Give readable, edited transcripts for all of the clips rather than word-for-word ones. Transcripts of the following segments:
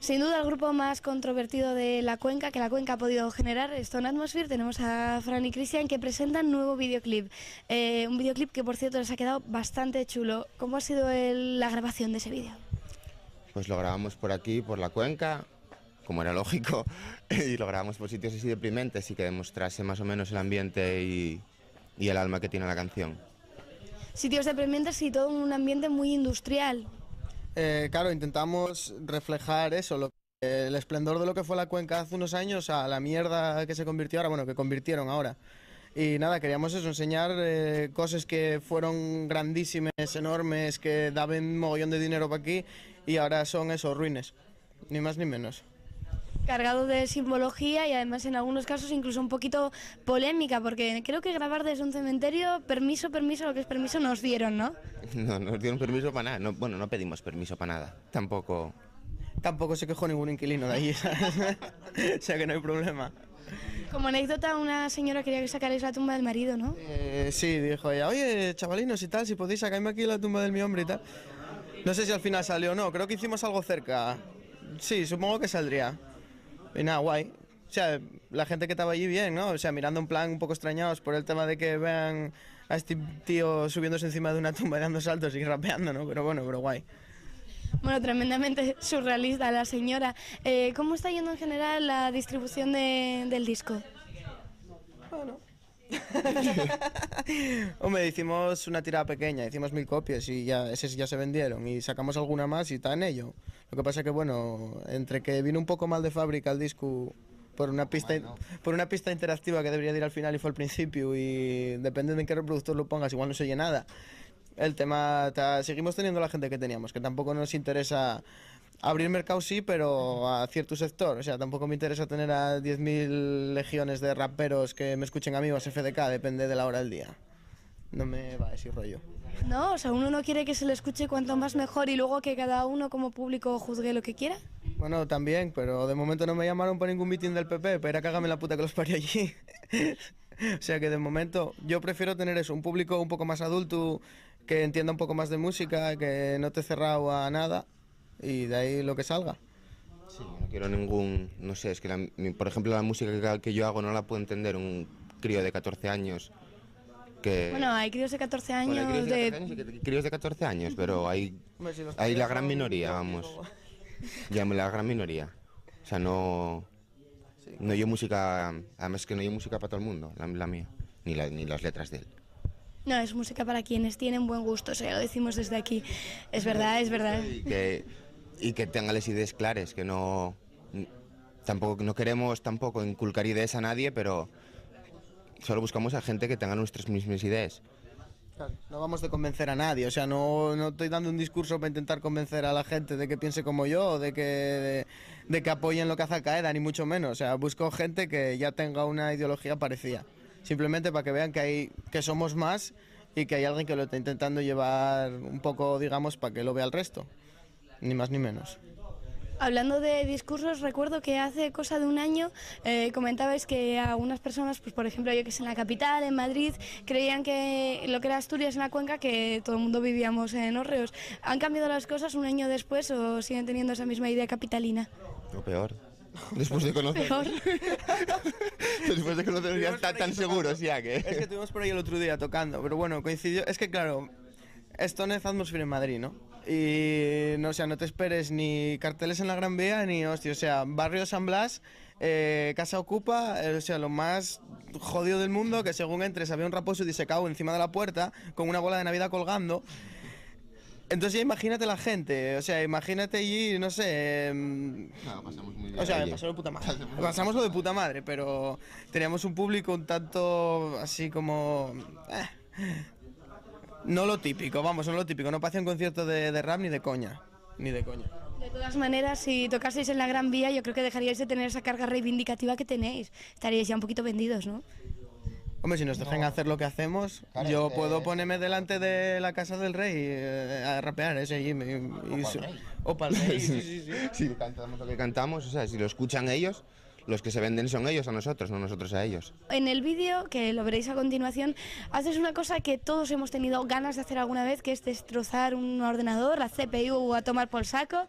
Sin duda el grupo más controvertido de la cuenca, que la cuenca ha podido generar, Stone Atmosphere. Tenemos a Fran y Cristian que presentan nuevo videoclip. Un videoclip que por cierto les ha quedado bastante chulo. ¿Cómo ha sido la grabación de ese vídeo? Pues lo grabamos por aquí, por la cuenca, como era lógico, y lo grabamos por sitios así deprimentes y que demostrase más o menos el ambiente y el alma que tiene la canción. Sitios deprimentes y todo un ambiente muy industrial. Claro, intentamos reflejar eso, el esplendor de lo que fue la cuenca hace unos años a la mierda que se convirtió ahora, bueno, que convirtieron ahora. Y nada, queríamos eso, enseñar cosas que fueron grandísimas, enormes, que daban mogollón de dinero para aquí y ahora son eso, ruines, ni más ni menos. Cargado de simbología y además en algunos casos incluso un poquito polémica, porque creo que grabar desde un cementerio, permiso, lo que es permiso nos dieron, ¿no? No nos dieron permiso para nada, no, bueno, no pedimos permiso para nada, tampoco Se quejó ningún inquilino de allí, ¿sabes? O sea que no hay problema. Como anécdota, una señora quería que sacarais la tumba del marido, ¿no? Sí, dijo ella, oye, chavalinos y tal, si podéis sacarme aquí la tumba de mi hombre y tal. No sé si al final salió o no, creo que hicimos algo cerca. Sí, supongo que saldría. Y nada, guay. O sea, la gente que estaba allí bien, ¿no? O sea, mirando en plan un poco extrañados por el tema de que vean a este tío subiéndose encima de una tumba y dando saltos y rapeando, ¿no? Pero bueno, pero guay. Bueno, tremendamente surrealista la señora. ¿Cómo está yendo en general la distribución del disco? Bueno. Hombre, hicimos una tirada pequeña, hicimos 1000 copias y esas ya se vendieron y sacamos alguna más y está en ello. Lo que pasa que, bueno, entre que vino un poco mal de fábrica el disco por una pista interactiva que debería de ir al final y fue al principio y depende de en qué reproductor lo pongas, igual no se oye nada. El tema, seguimos teniendo la gente que teníamos, que tampoco nos interesa abrir mercado, sí, pero a cierto sector. O sea, tampoco me interesa tener a 10.000 legiones de raperos que me escuchen a mí o a FDK, depende de la hora del día. No me va ese rollo. No, o sea, uno no quiere que se le escuche cuanto más mejor y luego que cada uno como público juzgue lo que quiera. Bueno, también, pero de momento no me llamaron para ningún meeting del PP, para ir a cagarme la puta que los parió allí. O sea que de momento yo prefiero tener eso, un público un poco más adulto, que entienda un poco más de música, que no te cerrado a nada y de ahí lo que salga. Sí, no quiero ningún, no sé, es que por ejemplo la música que yo hago no la puede entender un crío de 14 años. Bueno, hay críos de 14 años, bueno, críos de 14 años, pero hay la gran minoría, vamos. Ya, la gran minoría. O sea, no hay música, además que no hay música para todo el mundo, la mía, ni las letras de él. No, es música para quienes tienen buen gusto, o sea, lo decimos desde aquí. Es verdad, es verdad. Y que tengan las ideas claras, que no queremos tampoco inculcar ideas a nadie, pero solo buscamos a gente que tenga nuestras mismas ideas. Claro, no vamos de convencer a nadie, o sea, no estoy dando un discurso para intentar convencer a la gente de que piense como yo, o de que apoyen lo que hace Al Qaeda, ni mucho menos. O sea, busco gente que ya tenga una ideología parecida. Simplemente para que vean que somos más y que hay alguien que lo está intentando llevar un poco, digamos, para que lo vea el resto. Ni más ni menos. Hablando de discursos, recuerdo que hace cosa de un año comentabais que algunas personas, pues por ejemplo yo que sé, en la capital, en Madrid, creían que lo que era Asturias en la cuenca, que todo el mundo vivíamos en hórreos. ¿Han cambiado las cosas un año después o siguen teniendo esa misma idea capitalina? O peor. Después de conocer. Peor. Después de conocer ya está tan seguros ya que. Es que estuvimos por ahí el otro día tocando, pero bueno, coincidió. Es que claro, Stone Atmosphere en Madrid, ¿no? Y no, o sea, no te esperes ni carteles en la Gran Vía ni hostia, o sea, barrio San Blas, casa ocupa, o sea, lo más jodido del mundo, que según entres había un raposo disecado encima de la puerta con una bola de Navidad colgando. Entonces ya imagínate la gente, o sea, imagínate allí, no sé... No, pasamos muy bien. O sea, pasamos de puta madre. Pasamos lo de puta madre, pero teníamos un público un tanto así como... no lo típico, vamos, no lo típico, no pasé un concierto de rap ni de coña, ni de coña. De todas maneras, si tocaseis en la Gran Vía, yo creo que dejaríais de tener esa carga reivindicativa que tenéis. Estaríais ya un poquito vendidos, ¿no? Hombre, si nos dejan hacer lo que hacemos, claro, yo puedo ponerme delante de la Casa del Rey a rapear, o para el rey. Sí, cantamos lo que cantamos, o sea, si lo escuchan ellos, los que se venden son ellos a nosotros, no nosotros a ellos. En el vídeo, que lo veréis a continuación, haces una cosa que todos hemos tenido ganas de hacer alguna vez, que es destrozar un ordenador, la CPU a tomar por saco.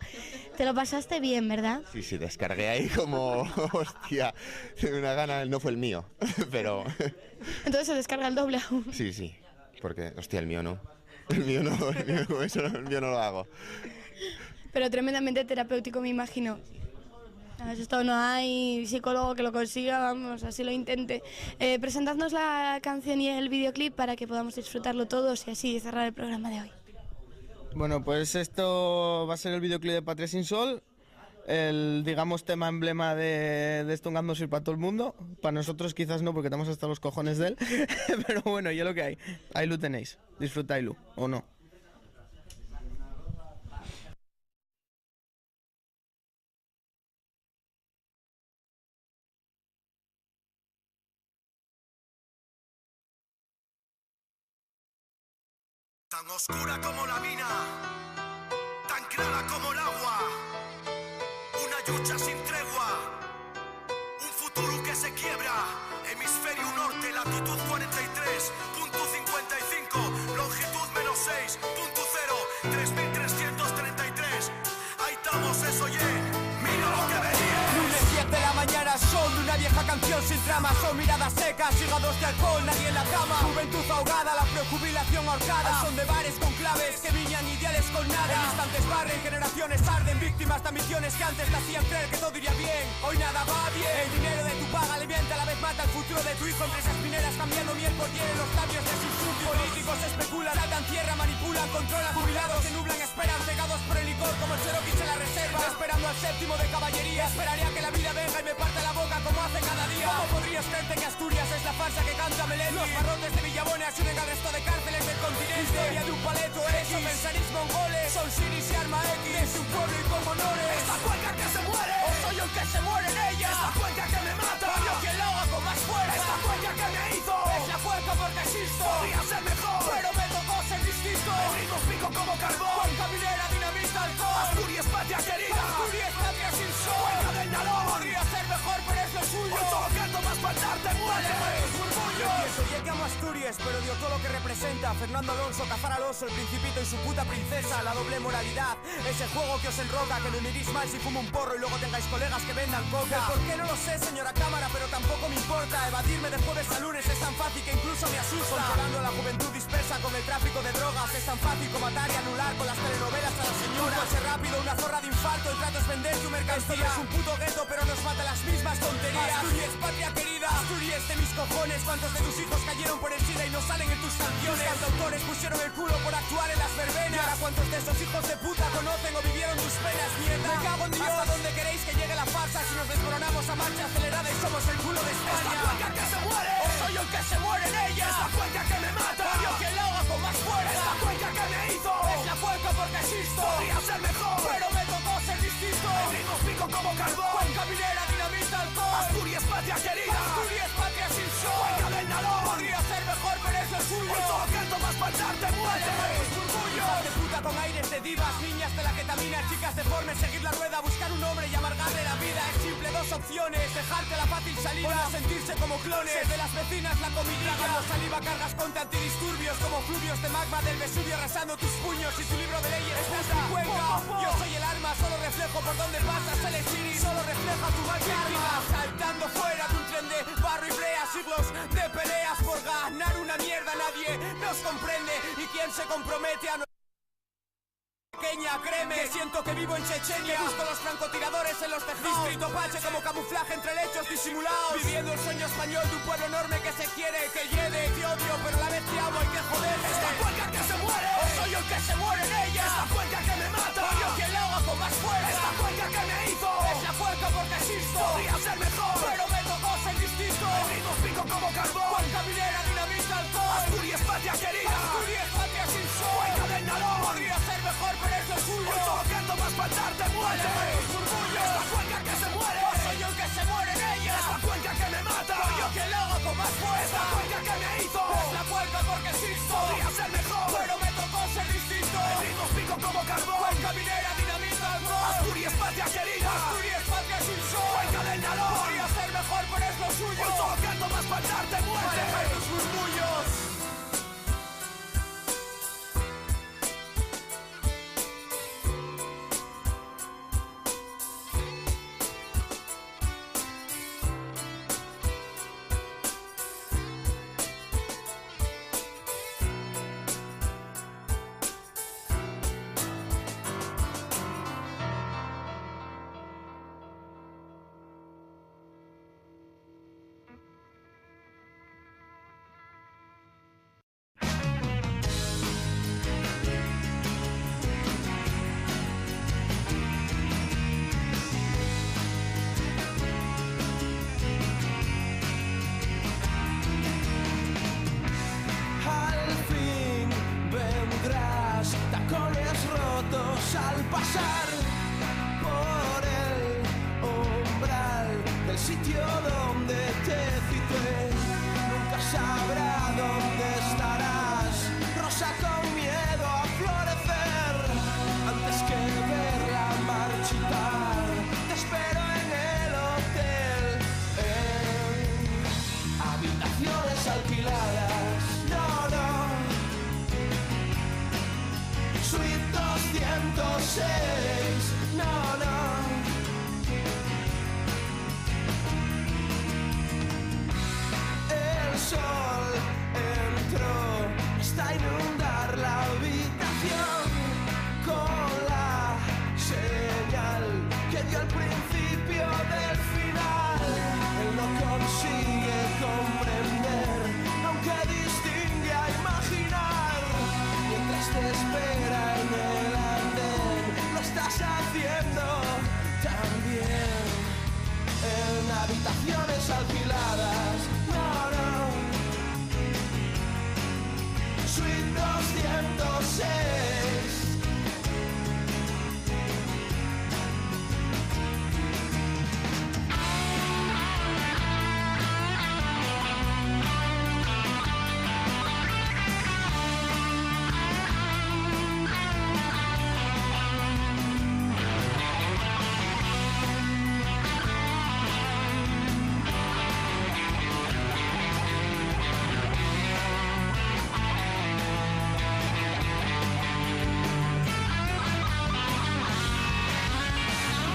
Te lo pasaste bien, ¿verdad? Sí, descargué ahí como, hostia, una gana, no fue el mío, pero... Entonces se descarga el doble aún. Sí, porque, hostia, el mío no, el mío no lo hago. Pero tremendamente terapéutico, me imagino. Esto no hay psicólogo que lo consiga, vamos, así lo intente. Presentadnos la canción y el videoclip para que podamos disfrutarlo todos y así cerrar el programa de hoy. Bueno, pues esto va a ser el videoclip de Patria sin Sol, el, digamos, tema emblema de Estungando Sir para todo el mundo. Para nosotros quizás no, porque estamos hasta los cojones de él, pero bueno, ya lo que hay. Ahí lo tenéis, disfrutáislo, o no. Tan oscura como la mina, tan clara como el agua, una lucha sin tregua, un futuro que se quiebra, hemisferio norte, latitud 43.55, longitud -6.0, 3333, ahí estamos, eso mira lo que venía. Lunes 10 de la mañana, son de una vieja canción sin trama. Son miradas secas, hígados de alcohol, nadie en la cama. Juventud ahogada, la prejubilación ahorcada. Son de bares con claves que viñan ideales con nada. En instantes barren, generaciones arden, víctimas de ambiciones que antes te hacían creer que todo iría bien. Hoy nada va bien. El dinero de tu paga alimenta, a la vez mata el futuro de tu hijo. Empresas mineras cambiando miel por hiel en los labios de sus súbditos. Políticos especulan, saltan tierra, manipulan, controlan. Jubilados se nublan, esperan, cegados por el licor como el Cherokee en la reserva. Esperando al séptimo de caballería. Esperaré a que la vida venga y me parte la boca como hace cada día. ¿Cómo podrías creerte que Asturias es la farsa que canta Melendi? Los barrotes de Villabona se unen al resto de cárceles del continente. Historia de un paleto X, son pensaréis mongoles, son siris y arma X. Desde un pueblo y con honores. Esta cuenca que se muere, O soy yo el que se muere en ella. esta cuenca que me mata, Soy yo quien lo haga con más fuerza. esta cuenca que me hizo, Es la cuenca porque existo. podría ser mejor, Pero me tocó ser distinto. el ritmo pico como carbón, Cuenca minera, dinamita, alcohol. Asturias patria querida, Asturias, patria sin sol. cuenca del Nalón, Podría ser mejor, pero es lo suyo. por todo que tomas faltarte muere. Yo pienso, y que amo Asturias, pero dio todo lo que representa. Fernando Alonso, cazar al oso, el principito y su puta princesa. La doble moralidad, ese juego que os enroca. Que no miréis mal si fumo un porro y luego tengáis colegas que vendan coca. ¿Por qué no lo sé, señora cámara? Pero tampoco me importa. Evadirme de jueves a lunes es tan fácil que incluso me asusta. Controlando a la juventud dispersa con el tráfico de drogas. Es tan fácil como matar y anular con las telenovelas a la señora. Un coche rápido, una zorra de infarto. El trato es vender tu mercancía. Esto no es un puto gueto, pero nos mata las mismas tonterías. Asturias, patria querida, Asturias de mis cojones. ¿Cuántos de tus hijos cayeron por el SIDA y no salen en tus canciones? Tus autores pusieron el culo por actuar en las verbenas. ¿Y ahora cuántos de esos hijos de puta conocen o vivieron tus penas, mierda? Me cago en Dios. ¿Hasta dónde queréis que llegue la farsa? Si nos desmoronamos a marcha acelerada y somos el culo de Esta España. cuenca que se muere, O soy yo el que se muere en ella. esta cuenca que me mata, Soy yo quien lo haga con más fuerza. esta cuenca que me hizo, Es la cuenca porque existo. podría ser mejor, Pero me tocó ser distinto. el ritmo pico como carbón, Cuenca minera, dinamita, alcohol. Asturias patria querida, Asturias, patria sin sol. cuenca del Nalón, Podría ser mejor, pero es lo suyo. por todo que tomas faltarte muere. Hijas de puta con aires de divas, niñas de la ketamina, chicas deformes, seguir la rueda, buscar un hombre y amargarle la vida. Es simple, dos opciones, dejarte la fácil salida o sentirse como clones. Ser de las vecinas la comidilla. Tragando saliva cargas contra antidisturbios como fluvios de magma del Vesubio arrasando tus puños y tu libro de leyes. Esta es mi cuenca, yo soy el arma, solo reflejo por donde pasas el Osiris, solo refleja tu mal karma. Saltando fuera de un tren de barro y brea, siglos de peleas por ganar una mierda, nadie nos comprende. ¿Y quién se compromete a pequeña, créeme, que siento que vivo en Chechenia, que busco los francotiradores en los tejados, distrito Pache como camuflaje entre lechos disimulados, viviendo el sueño español de un pueblo enorme que se quiere, que hiede, te odio, pero a la vez te amo, hay que joderse. Esta cuenca que se muere, O soy yo el que se muere en ella. esta cuenca que me mata, Soy yo quien lo haga con más fuerza. esta cuenca que me hizo, Es la cuenca porque existo. podría ser mejor, Pero me tocó ser distinto. el ritmo pico como carbón, Cuenca minera, dinamita, alcohol. Asturias patria querida, Asturias, patria sin sol. cuenca del Nalón, Podría ser mejor, pero es lo suyo. por todo que tomas faltarte muere. Esta cuenca que se muere, O soy yo el que se muere en ella. esta cuenca que me mata, Soy yo quien lo haga con más fuerza. esta cuenca que me hizo, Es la cuenca porque existo. podría ser mejor, Pero me tocó ser distinto. el ritmo pico como carbón, Cuenca minera, dinamita, alcohol. Asturias patria querida, Asturias, patria sin sol. cuenca del Nalón, Podría suyo. Hoy solo canto más para echarte muerte. Aleja tus murmullos. Al pasar por el umbral del sitio donde te cité, nunca sabrá dónde estarás, rosa con miedo a florecer, antes que verla marchitar, te espero en el hotel, en habitaciones alquiladas, no, Suite 206, no. El sol entró hasta inundar la habitación con la señal que dio al principio del final. Él no consigue comprender, aunque distingue a imaginar, mientras te espera en el andén, lo estás haciendo también en habitaciones alquiladas, no. Suite 206.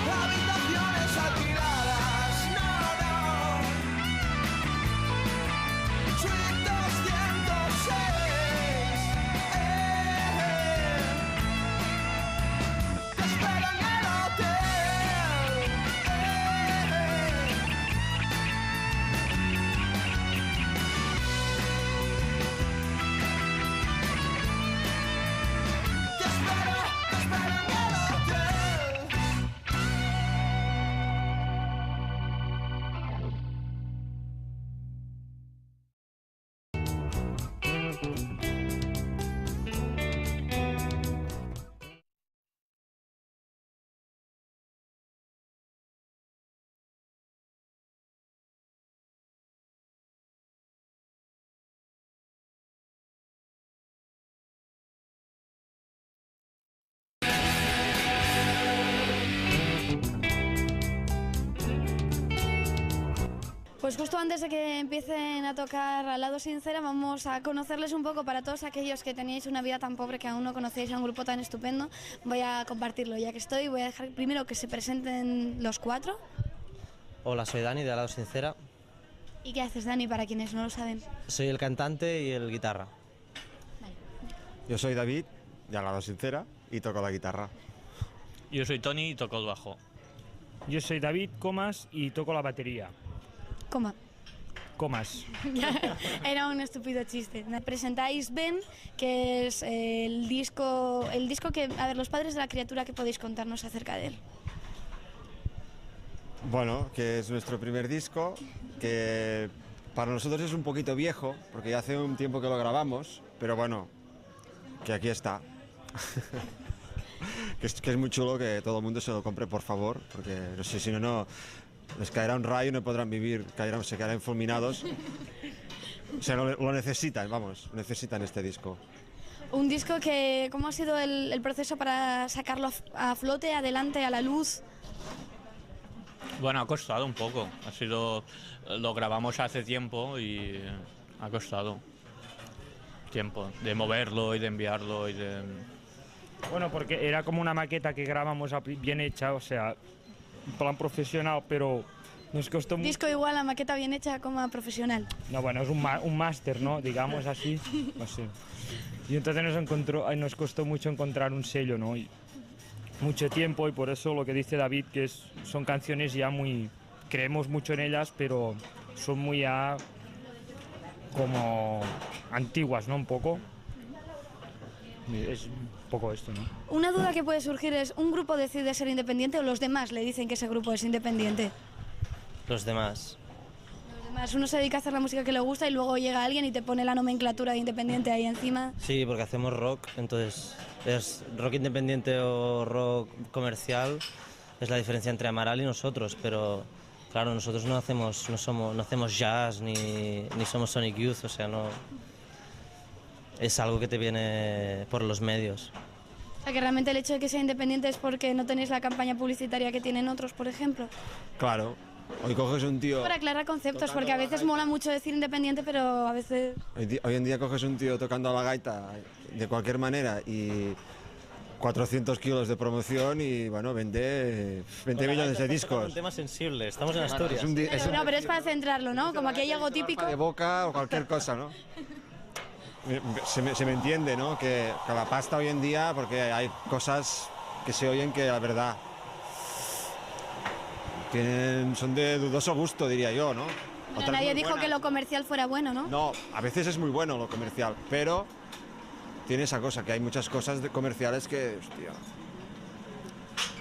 Habitaciones alquiladas, no. Suite 206. Te espero en el hotel. Te espero en el hotel. Pues justo antes de que empiecen a tocar Al lado sincera, vamos a conocerles un poco para todos aquellos que teníais una vida tan pobre que aún no conocéis a un grupo tan estupendo. Voy a compartirlo, ya que estoy, voy a dejar primero que se presenten los cuatro. Hola, soy Dani de Al lado sincera. ¿Y qué haces, Dani, para quienes no lo saben? Soy el cantante y el guitarra. Yo soy David, de Al lado sincera, y toco la guitarra. Yo soy Tony y toco el bajo. Yo soy David Comas y toco la batería. Coma. Comas. Era un estúpido chiste. Me presentáis Ben, que es el disco que... A ver, Los padres de la criatura, ¿qué podéis contarnos acerca de él? Bueno, que es nuestro primer disco, que para nosotros es un poquito viejo, porque ya hace un tiempo que lo grabamos, pero bueno, que aquí está. que es muy chulo, que todo el mundo se lo compre, por favor, porque no sé, si no, les caerá un rayo y no podrán vivir, se quedarán fulminados. O sea, lo necesitan, vamos, necesitan este disco. Un disco que... ¿Cómo ha sido el proceso para sacarlo a flote, adelante, a la luz? Bueno, ha costado un poco. Lo grabamos hace tiempo y ha costado tiempo de moverlo y de enviarlo y de... Bueno, porque era como una maqueta que grabamos bien hecha, o sea, en plan profesional, pero nos costó mucho. Disco igual a maqueta bien hecha como a profesional. No, bueno, es un máster, ¿no? Digamos así, no sé. Y entonces nos costó mucho encontrar un sello, ¿no? Y mucho tiempo, y por eso lo que dice David, que son canciones ya muy... Creemos mucho en ellas, pero son muy ya como antiguas, ¿no? Un poco. Es un poco esto, ¿no? Una duda que puede surgir es, ¿un grupo decide ser independiente o los demás le dicen que ese grupo es independiente? Los demás. Los demás, uno se dedica a hacer la música que le gusta y luego llega alguien y te pone la nomenclatura de independiente ahí encima. Sí, porque hacemos rock, entonces es rock independiente o rock comercial, es la diferencia entre Amaral y nosotros, pero claro, nosotros no hacemos jazz ni somos Sonic Youth, o sea, no... Es algo que te viene por los medios. O sea, que realmente el hecho de que sea independiente es porque no tenéis la campaña publicitaria que tienen otros, por ejemplo. Claro, hoy coges un tío... Para aclarar conceptos, porque a veces mola mucho decir independiente, pero a veces... Hoy en día coges un tío tocando a la gaita de cualquier manera y 400 kilos de promoción y bueno, vende 20 millones de discos. Es un tema sensible, estamos en Asturias. No, pero es para centrarlo, ¿no? Como aquí hay algo típico. De boca o cualquier cosa, ¿no? Se me entiende, ¿no? Que la pasta hoy en día, porque hay cosas que se oyen que la verdad son de dudoso gusto, diría yo, ¿no? Pero nadie dijo que lo comercial fuera bueno, ¿no? No, a veces es muy bueno lo comercial, pero tiene esa cosa, que hay muchas cosas comerciales que, hostia,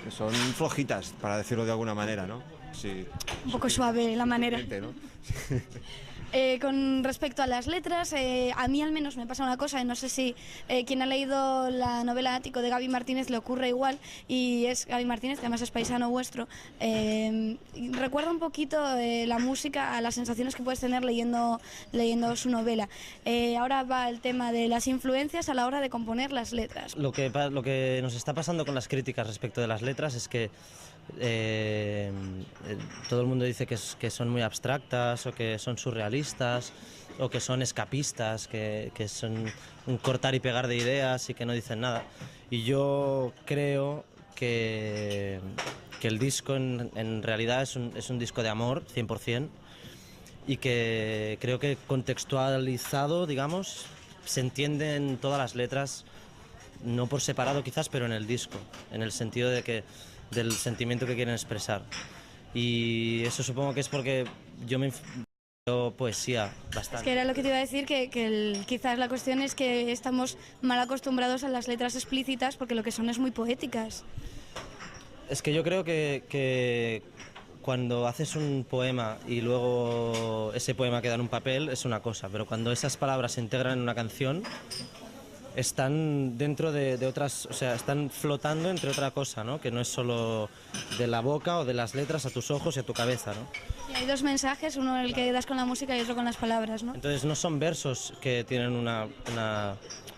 que son flojitas, para decirlo de alguna manera, ¿no? Sí. Un poco suave la manera. ¿No? Con respecto a las letras, a mí al menos me pasa una cosa, y no sé si quien ha leído la novela Ático de Gaby Martínez le ocurre igual, y es Gaby Martínez, que además es paisano vuestro. Recuerda un poquito la música a las sensaciones que puedes tener leyendo su novela. Ahora va el tema de las influencias a la hora de componer las letras. Lo que nos está pasando con las críticas respecto de las letras es que todo el mundo dice que son muy abstractas o que son surrealistas o que son escapistas, que son un cortar y pegar de ideas y que no dicen nada. Y yo creo que el disco en realidad es un disco de amor, 100%, y que creo que contextualizado, digamos, se entienden todas las letras, no por separado quizás, pero en el disco, en el sentido del sentimiento que quieren expresar. Y eso supongo que es porque yo poesía bastante. Es que era lo que te iba a decir, que quizás la cuestión es que estamos mal acostumbrados a las letras explícitas porque lo que son es muy poéticas. Es que yo creo que cuando haces un poema y luego ese poema queda en un papel es una cosa, pero cuando esas palabras se integran en una canción están dentro de otras, o sea, están flotando entre otra cosa, ¿no? Que no es solo de la boca o de las letras a tus ojos y a tu cabeza, ¿no? Y hay dos mensajes, uno el que das con la música y otro con las palabras, ¿no? Entonces no son versos que tienen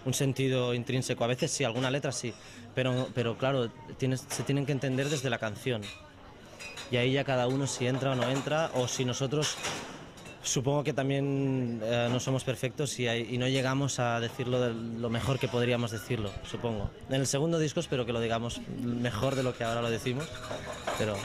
un sentido intrínseco, a veces sí, alguna letra sí, pero claro, se tienen que entender desde la canción. Y ahí ya cada uno si entra o no entra, o si nosotros... Supongo que también no somos perfectos y no llegamos a decirlo lo mejor que podríamos decirlo, supongo. En el segundo disco espero que lo digamos mejor de lo que ahora lo decimos, pero...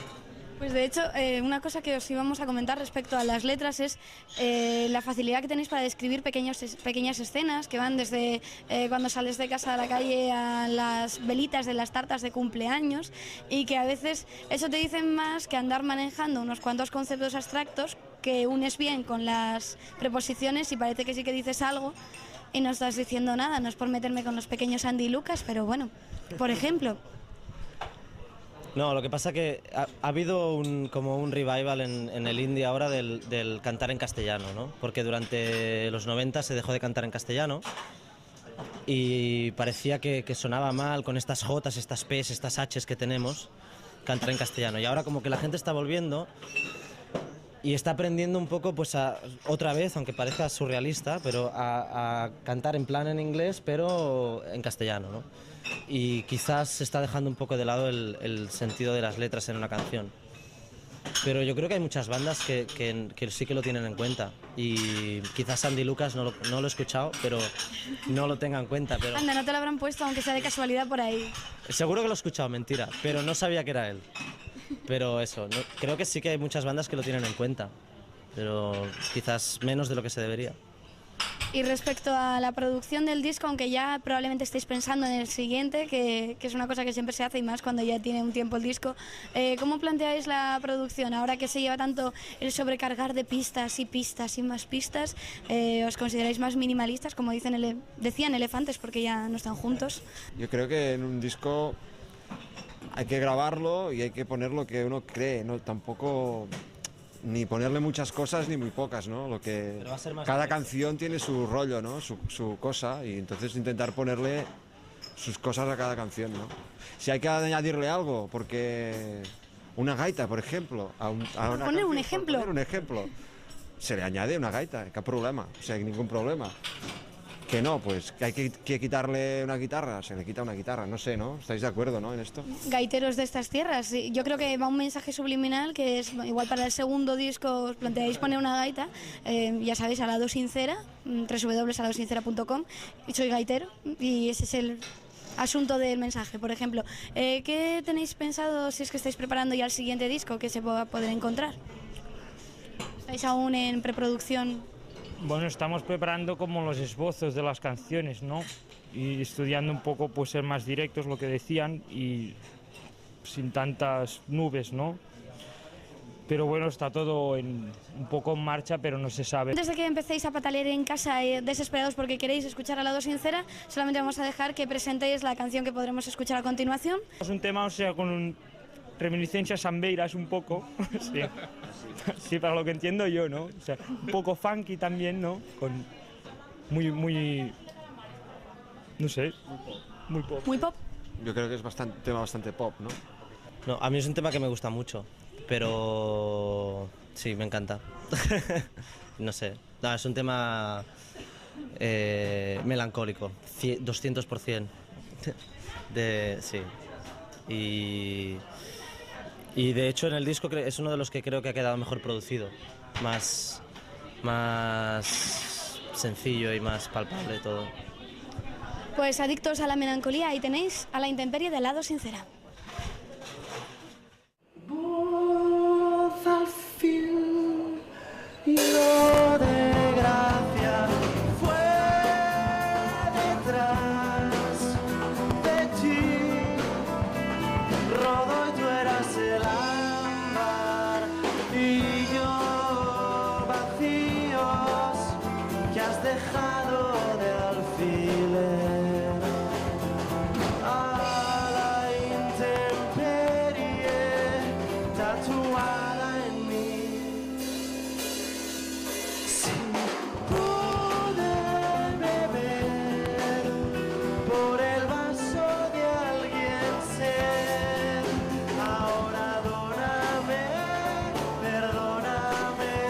Pues de hecho, una cosa que os íbamos a comentar respecto a las letras es la facilidad que tenéis para describir pequeñas escenas que van desde cuando sales de casa a la calle a las velitas de las tartas de cumpleaños, y que a veces eso te dicen más que andar manejando unos cuantos conceptos abstractos que unes bien con las preposiciones y parece que sí que dices algo y no estás diciendo nada. No es por meterme con los pequeños Andy y Lucas, pero bueno, por ejemplo... No, lo que pasa que ha habido como un revival en el indie ahora del cantar en castellano, ¿no? Porque durante los 90 se dejó de cantar en castellano y parecía que sonaba mal con estas Jotas, estas P's, estas H's que tenemos, cantar en castellano. Y ahora como que la gente está volviendo y está aprendiendo un poco, pues otra vez, aunque parezca surrealista, pero a cantar en plan en inglés, pero en castellano, ¿no? Y quizás se está dejando un poco de lado el sentido de las letras en una canción. Pero yo creo que hay muchas bandas que sí que lo tienen en cuenta. Y quizás Andy Lucas no lo he escuchado, pero no lo tenga en cuenta. Pero Anda, no te lo habrán puesto, aunque sea de casualidad por ahí. seguro que lo he escuchado, mentira, pero no sabía que era él. Pero eso, creo que sí que hay muchas bandas que lo tienen en cuenta, pero quizás menos de lo que se debería. Y respecto a la producción del disco, aunque ya probablemente estéis pensando en el siguiente, que es una cosa que siempre se hace y más cuando ya tiene un tiempo el disco, ¿cómo planteáis la producción? Ahora que se lleva tanto el sobrecargar de pistas y más pistas, ¿os consideráis más minimalistas, como decían Elefantes, porque ya no están juntos? Yo creo que en un disco hay que grabarlo y hay que poner lo que uno cree, ¿no? Tampoco ni ponerle muchas cosas ni muy pocas, ¿no? Cada canción tiene su rollo, ¿no? Su cosa, y entonces intentar ponerle sus cosas a cada canción, ¿no? Si hay que añadirle algo, porque una gaita, por ejemplo, Poner un ejemplo, se le añade una gaita, ¿qué problema? O sea, ningún problema. Que no, pues que hay que quitarle una guitarra, se le quita una guitarra, no sé, ¿no? ¿Estáis de acuerdo, no, en esto? Gaiteros de estas tierras, yo creo que va un mensaje subliminal que es igual para el segundo disco. Os planteáis poner una gaita, ya sabéis, al lado sincera, www.aladosincera.com, y soy gaitero, y ese es el asunto del mensaje. Por ejemplo, ¿qué tenéis pensado si es que estáis preparando ya el siguiente disco que se pueda poder encontrar? ¿Estáis aún en preproducción? Bueno, estamos preparando como los esbozos de las canciones, ¿no? Y estudiando un poco, pues ser más directos, lo que decían, y sin tantas nubes, ¿no? Pero bueno, está todo un poco en marcha, pero no se sabe. Antes de que empecéis a patalear en casa desesperados porque queréis escuchar Al lado sincera, solamente vamos a dejar que presentéis la canción que podremos escuchar a continuación. Es un tema, o sea, con reminiscencias zambeiras un poco, sí. Sí, para lo que entiendo yo, ¿no? O sea, un poco funky también, ¿no? Con muy, no sé, muy pop. Muy pop. Yo creo que es un tema bastante pop, ¿no? No, a mí es un tema que me gusta mucho, pero sí, me encanta. No sé, no, es un tema melancólico, 200%. Sí. Y de hecho en el disco es uno de los que creo que ha quedado mejor producido, más sencillo y más palpable todo. Pues adictos a la melancolía, ahí tenéis A la intemperie de Al lado sincera. Voz al fin, hilo de gracia, fue detrás de ti, rodó y tú eras el ámbar y yo vacíos que has dejado de alfiler. A la intemperie tatuada en mí, sin poder beber por el vaso de alguien ser. Ahora perdóname,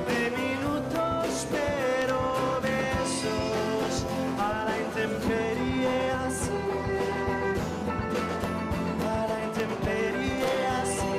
de minutos pero besos. A la intemperie así, a la intemperie así.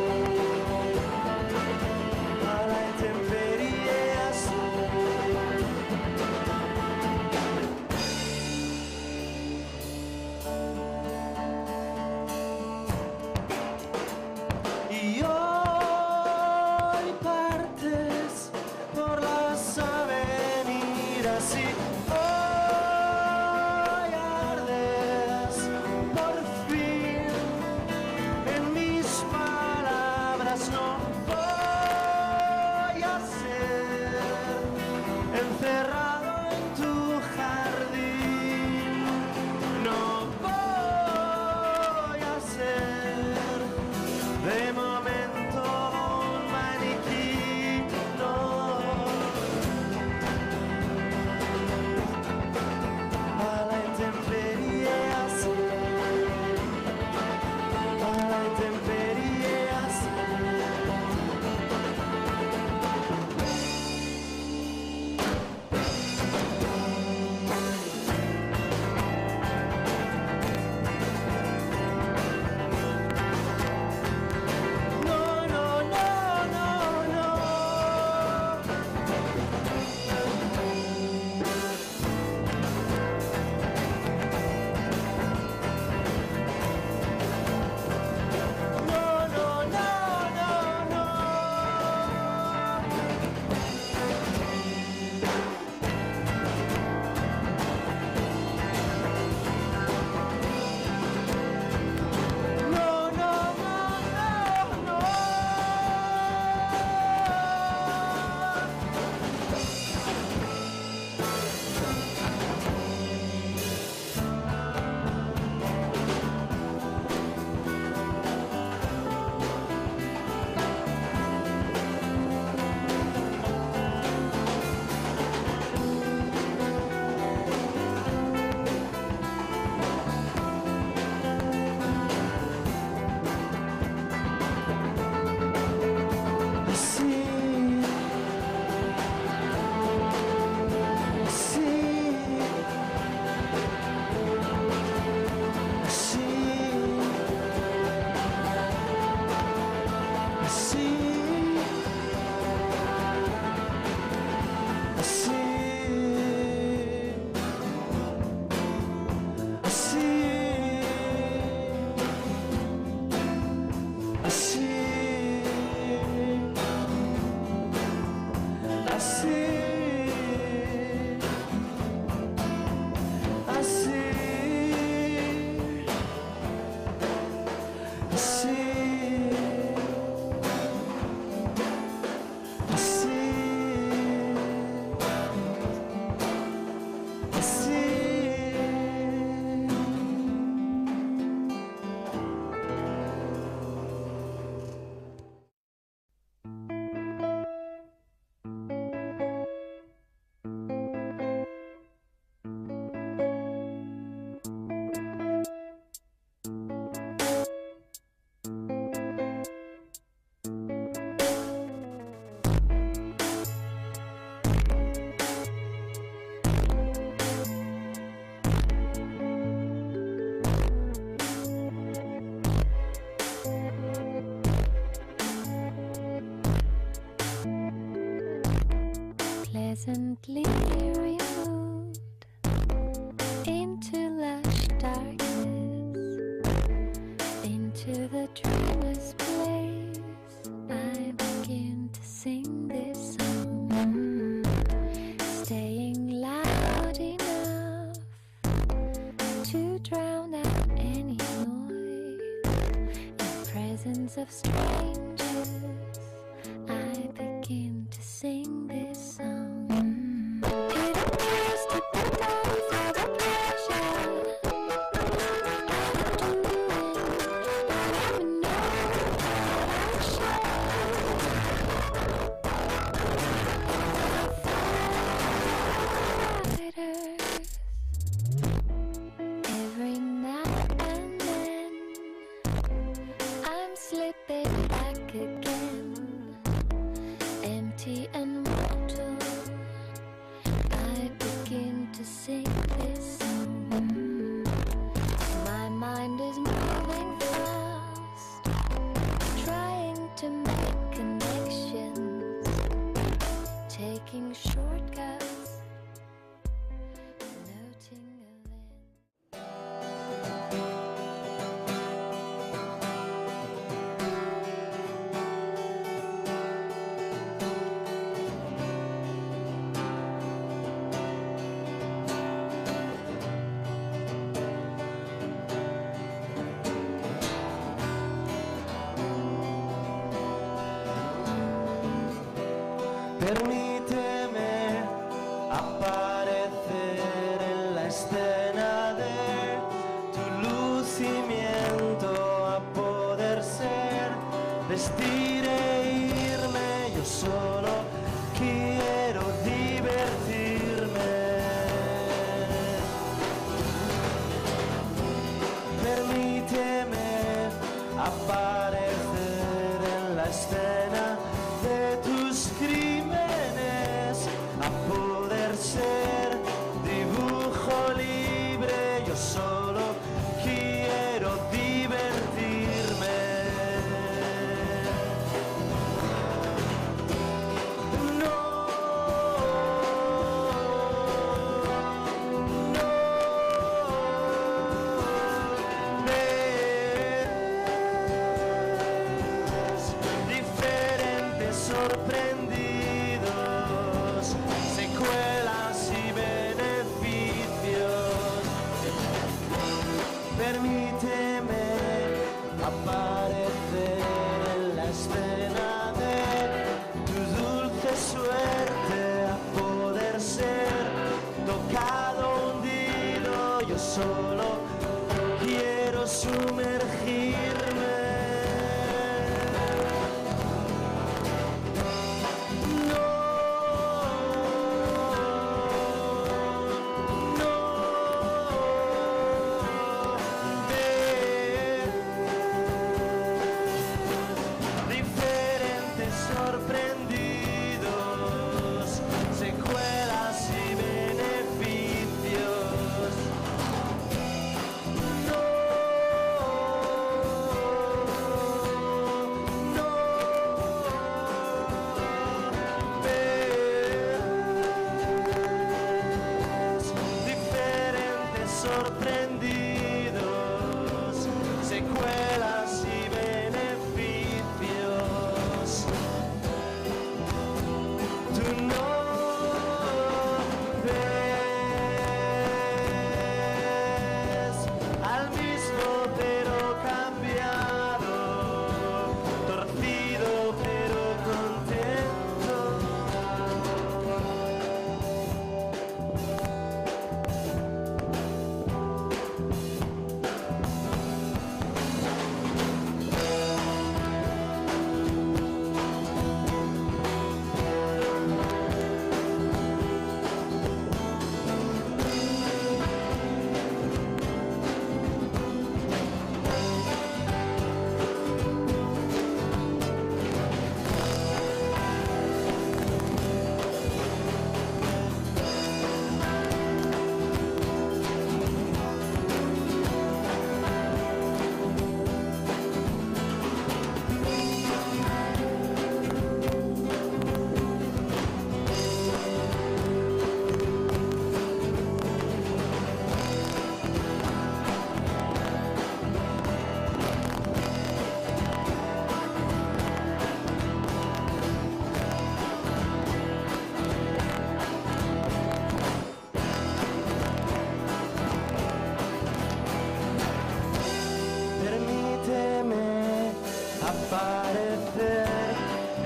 Pleasantly removed into lush darkness, into the dreamless place. I begin to sing this song, staying loud enough to drown out any noise. In presence of strangers, I begin to sing this song. It appears to be done for the pleasure of doing, not even knowing that I shall. Every now and then I'm slipping back again, empty and mortal. I begin to sing this song. My mind is moving fast, trying to make connections, taking shortcuts, noting events. Permíteme aparecer en la escena de tu lucimiento, a poder ser, vestir e irme. Yo solo quiero divertirme. Permíteme aparecer en la escena de tus crímenes, a poder ser dibujo libre. Yo solo quiero divertirme. No, no me es diferente.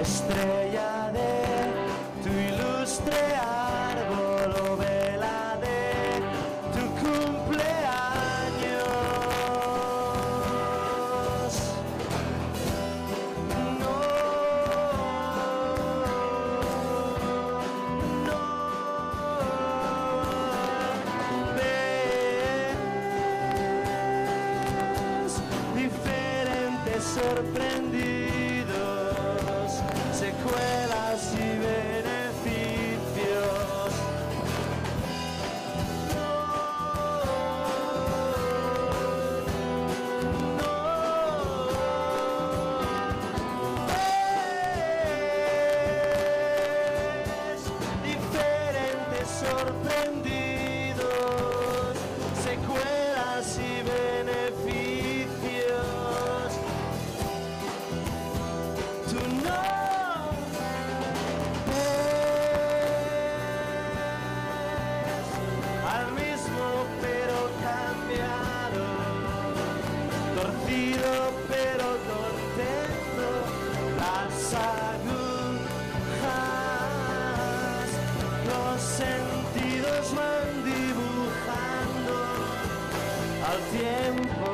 estrella de tu ilustre árbol o vela de tu cumpleaños. No, no ves diferentes sorprendidos, secuelas y beneficios. Diferentes sorprendidos, secuelas y beneficios. Tú no ves al mismo pero cambiado, torcido pero contento, las agujas, los sentidos van dibujando al tiempo.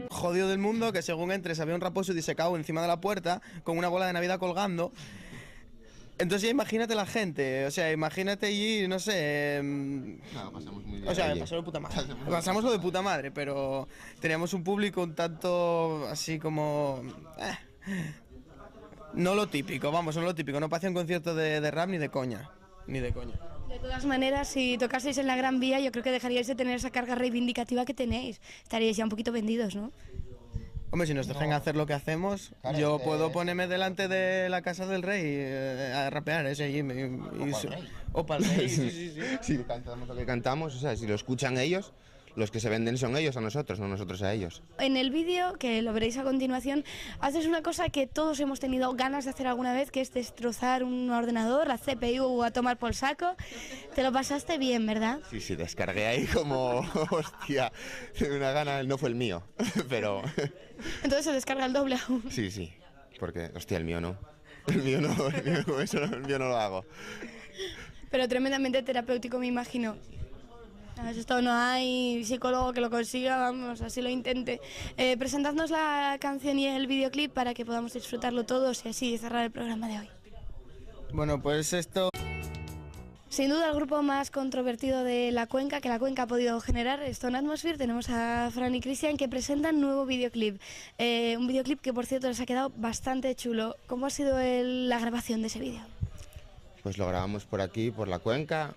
Jodido del mundo, que según entres había un raposo disecado encima de la puerta con una bola de Navidad colgando. Entonces ya imagínate la gente, o sea, imagínate allí, no sé... No, pasamos muy bien. O sea, allí. pasamos de puta madre. Pasamos lo de puta madre, pero teníamos un público un tanto así como... no lo típico, vamos, no lo típico. No parecía un concierto de rap ni de coña. Ni de coña. De todas maneras, si tocaseis en la Gran Vía, yo creo que dejaríais de tener esa carga reivindicativa que tenéis. Estaríais ya un poquito vendidos, ¿no? Hombre, si nos dejan hacer lo que hacemos, Claro, yo es que- puedo ponerme delante de la casa del rey a rapear ese allí. O para el rey, sí, sí, sí. Si cantamos lo que cantamos, o sea, si lo escuchan ellos, los que se venden son ellos a nosotros, no nosotros a ellos. En el vídeo, que lo veréis a continuación, haces una cosa que todos hemos tenido ganas de hacer alguna vez, que es destrozar un ordenador, la CPU a tomar por saco. Te lo pasaste bien, ¿verdad? Sí, sí, descargué ahí como, hostia, de una gana, no fue el mío, pero Entonces se descarga el doble aún. sí, sí, porque, hostia, el mío no, el mío no, el mío, con eso no, el mío no lo hago. Pero tremendamente terapéutico, me imagino. Esto no hay psicólogo que lo consiga, vamos, así lo intente. Presentadnos la canción y el videoclip para que podamos disfrutarlo todos y así cerrar el programa de hoy. Bueno, pues esto... Sin duda el grupo más controvertido de la cuenca, que la cuenca ha podido generar, es Stone Atmosphere. Tenemos a Fran y Cristian que presentan nuevo videoclip. Un videoclip que, por cierto, les ha quedado bastante chulo. ¿Cómo ha sido la grabación de ese vídeo? Pues lo grabamos por aquí, por la cuenca,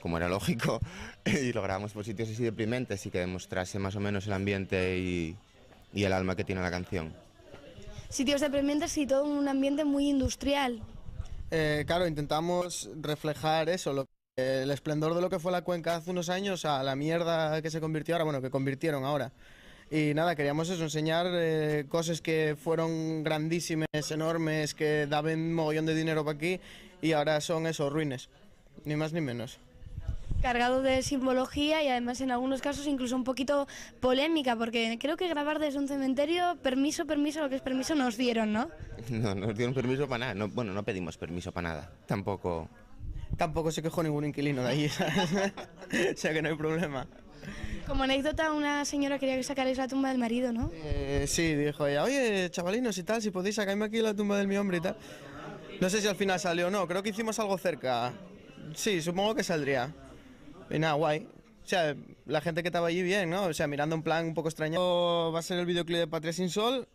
como era lógico, y lo grabamos por sitios así deprimentes y que demostrase más o menos el ambiente y el alma que tiene la canción. Sitios deprimentes y todo un ambiente muy industrial. Claro, intentamos reflejar eso, el esplendor de lo que fue la cuenca hace unos años a la mierda que se convirtió ahora, bueno, que convirtieron ahora. Y nada, queríamos eso, enseñar cosas que fueron grandísimas, enormes, que daban mogollón de dinero para aquí y ahora son eso, ruines, ni más ni menos. Cargado de simbología y además en algunos casos incluso un poquito polémica, porque creo que grabar desde un cementerio, permiso, lo que es permiso nos dieron, ¿no? No nos dieron permiso para nada, no, bueno, no pedimos permiso para nada, tampoco... Tampoco se quejó ningún inquilino de allí, ¿sabes? O sea que no hay problema. Como anécdota, una señora quería que sacarais la tumba del marido, ¿no? Sí, dijo ella, oye, chavalinos y tal, si podéis sacarme aquí la tumba de mi hombre y tal. No sé si al final salió o no, creo que hicimos algo cerca. Sí, supongo que saldría. Y nada, guay. O sea, la gente que estaba allí bien, ¿no? O sea, mirando en plan un poco extraño. Va a ser el videoclip de Patria Sin Sol,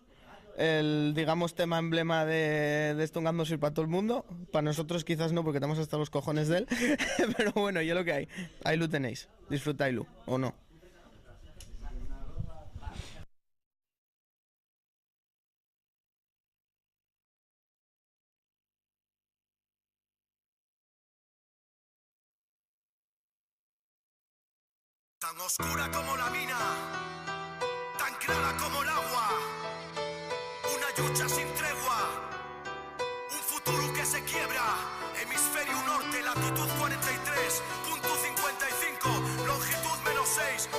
el, digamos, tema emblema de Stone Atmosphere para todo el mundo. Para nosotros quizás no, porque estamos hasta los cojones de él. Pero bueno, yo lo que hay. Ahí lo tenéis. Disfrutáislo, o no. Tan oscura como la mina, tan clara como el agua, una lucha sin tregua, un futuro que se quiebra, hemisferio norte, la latitud 43.55, longitud -6.0,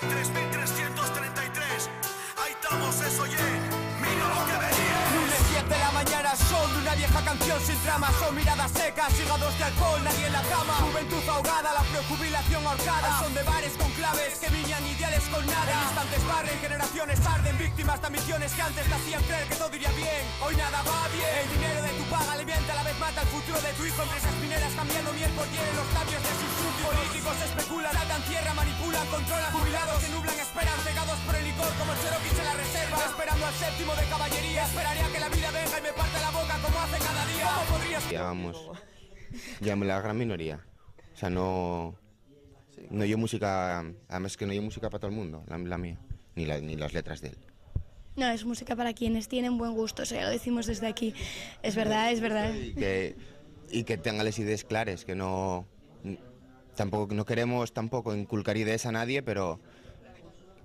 3333. Ahí estamos, eso mira lo que venía. Lunes 10 de la mañana, son de una vieja canción sin trama. Son miradas secas, hígados de alcohol, nadie en la cama. Juventud ahogada, la prejubilación ahorcada. Son de bares con claves que viñan ideales con nada. En instantes barren, generaciones arden, víctimas de ambiciones que antes te hacían creer que todo iría bien. Hoy nada va bien. El dinero de tu paga alivienta, a la vez mata el futuro de tu hijo. Empresas mineras cambiando miel por hiel en los labios de sus súbditos. Políticos especulan, tratan tierra, manipulan, controlan. Jubilados se nublan, esperan, cegados por el licor como Cherokees en la reserva. Esperando al séptimo de caballería. Esperaría que la vida venga y me parte la boca como hace cada día. ¿Cómo podrías? Ya vamos, ya la gran minoría. O sea, no oye música, además que no oye música para todo el mundo, la mía, ni las letras de él. No, es música para quienes tienen buen gusto, o sea, lo decimos desde aquí. Es verdad, es verdad. Y que tengan las ideas claras, que no queremos tampoco inculcar ideas a nadie, pero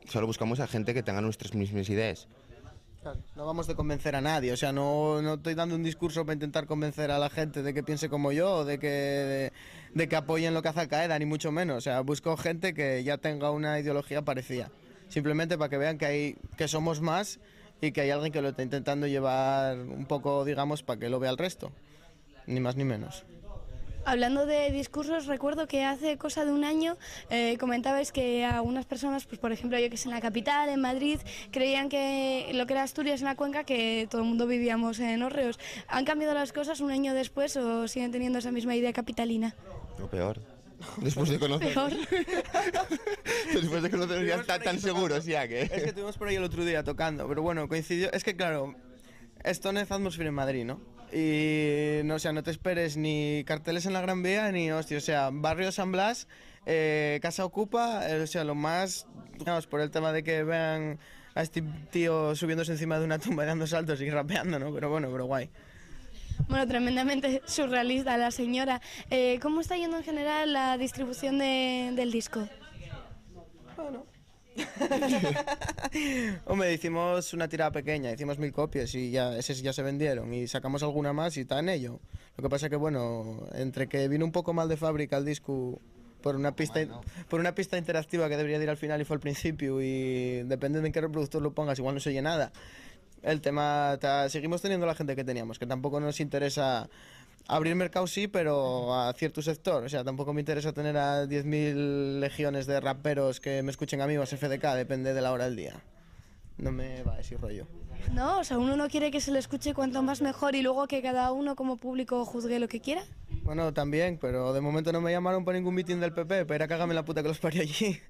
solo buscamos a gente que tenga nuestras mismas ideas. Claro, no vamos de convencer a nadie, o sea, no estoy dando un discurso para intentar convencer a la gente de que piense como yo, o de que apoyen lo que hace Al Qaeda, ni mucho menos. O sea, busco gente que ya tenga una ideología parecida, simplemente para que vean que somos más y que hay alguien que lo está intentando llevar un poco, digamos, para que lo vea el resto, ni más ni menos. Hablando de discursos, recuerdo que hace cosa de un año comentabais que algunas personas, pues por ejemplo yo que sé, en la capital, en Madrid, creían que lo que era Asturias en la Cuenca, que todo el mundo vivíamos en hórreos. ¿Han cambiado las cosas un año después o siguen teniendo esa misma idea capitalina? O peor. Después de conocer. Peor. Después de conocer ya está tan seguros ya que... Es que estuvimos por ahí el otro día tocando, pero bueno, coincidió. Es que claro, esto no es Atmosphere en Madrid, ¿no? Y no, o sea, no te esperes ni carteles en la Gran Vía ni hostia, o sea, barrio San Blas, Casa Ocupa, o sea, lo más, digamos, por el tema de que vean a este tío subiéndose encima de una tumba y dando saltos y rapeando, ¿no? Pero bueno, pero guay. Bueno, tremendamente surrealista la señora. ¿Cómo está yendo en general la distribución del disco? Bueno. Hombre, hicimos una tirada pequeña, hicimos 1000 copias y esas ya se vendieron y sacamos alguna más y está en ello. Lo que pasa que bueno, entre que vino un poco mal de fábrica el disco por una pista interactiva que debería de ir al final y fue al principio, y depende de en qué reproductor lo pongas, igual no se oye nada. El tema, seguimos teniendo la gente que teníamos, que tampoco nos interesa abrir mercado, sí, pero a cierto sector. O sea, tampoco me interesa tener a 10.000 legiones de raperos que me escuchen a mí o a FDK, depende de la hora del día. No me va a decir rollo. No, o sea, uno no quiere que se le escuche cuanto más mejor y luego que cada uno como público juzgue lo que quiera. Bueno, también, pero de momento no me llamaron para ningún meeting del PP, para ir a cagarme la puta que los parió allí.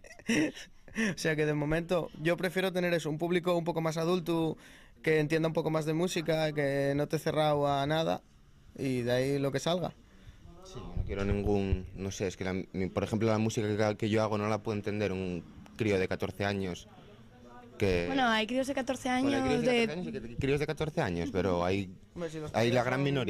O sea que de momento yo prefiero tener eso, un público un poco más adulto, que entienda un poco más de música, que no te cerrado a nada. Y de ahí lo que salga. Sí, no quiero ningún... No sé, es que por ejemplo la música que yo hago no la puede entender un crío de 14 años que... Bueno, hay críos de 14 años... Bueno, hay críos de 14 años, pero hay la gran minoría.